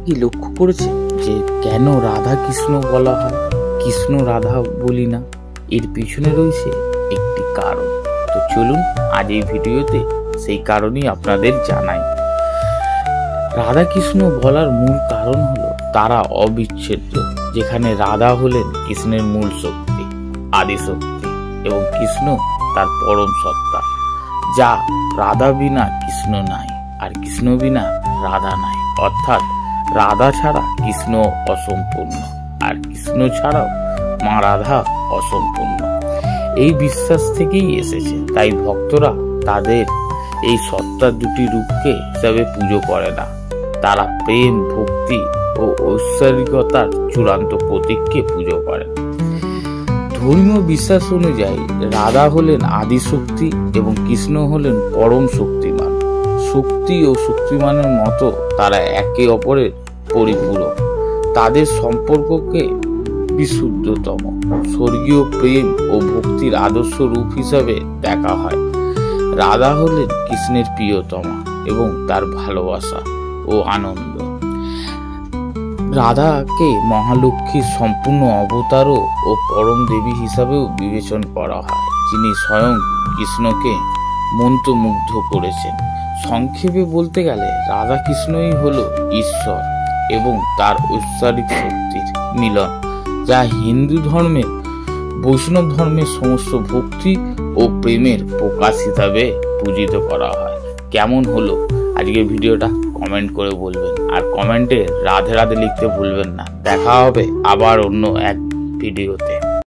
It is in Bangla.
কি লক্ষ্য করেছেন যে কেন রাধা কৃষ্ণ বলা হয়, কৃষ্ণ রাধা বলি না? এর পিছনে রয়েছে একটি কারণ। তো চলুন আজ এই ভিডিওতে সেই কারণই আপনাদের জানাই। রাধা কৃষ্ণ বলার মূল কারণ হলো তারা অবিচ্ছেদ্য, যেখানে রাধা হলেন কৃষ্ণের মূল শক্তি, আদি শক্তি, এবং কৃষ্ণ তার পরম সত্তা। যা রাধা বিনা কৃষ্ণ নাই, আর কৃষ্ণ বিনা রাধা নাই। অর্থাৎ রাধা ছাড়া কৃষ্ণ অসম্পূর্ণ, আর কৃষ্ণ ছাড়াও মা রাধা অসম্পূর্ণ। এই বিশ্বাস থেকেই এসেছে। তাই ভক্তরা তাদের এই সত্তার দুটি রূপকে হিসাবে পুজো করে না, তারা প্রেম, ভক্তি ও ঐশ্বরিকতার চূড়ান্ত প্রতীককে পুজো করেন। ধর্মীয় বিশ্বাস অনুযায়ী রাধা হলেন আদি শক্তি এবং কৃষ্ণ হলেন পরম শক্তিমান। শক্তি ও শক্তিমানের মতো তারা একে অপরের পরিপূরক। তাদের সম্পর্ককে বিশুদ্ধতম স্বর্গীয় প্রেম ও ভক্তির আদর্শ রূপ হিসাবে দেখা হয়। রাধা হলেন কৃষ্ণের প্রিয়তমা এবং তার ভালোবাসা ও আনন্দ। রাধাকে মহালক্ষ্মীর সম্পূর্ণ অবতার ও পরম দেবী হিসাবেও বিবেচনা করা হয়, যিনি স্বয়ং কৃষ্ণকে মন্ত্রমুগ্ধ করেছেন। সংক্ষেপে বলতে গেলে রাধা কৃষ্ণই হল ঈশ্বর এবং তার ঐশ্বরিক শক্তির মিলন, যা হিন্দু ধর্মের, বৈষ্ণব ধর্মের সমস্ত ভক্তি ও প্রেমের প্রকাশ হিসাবে পূজিত করা হয়। কেমন হলো আজকের ভিডিওটা কমেন্ট করে বলবেন, আর কমেন্টে রাধে রাধে লিখতে ভুলবেন না। দেখা হবে আবার অন্য এক ভিডিওতে।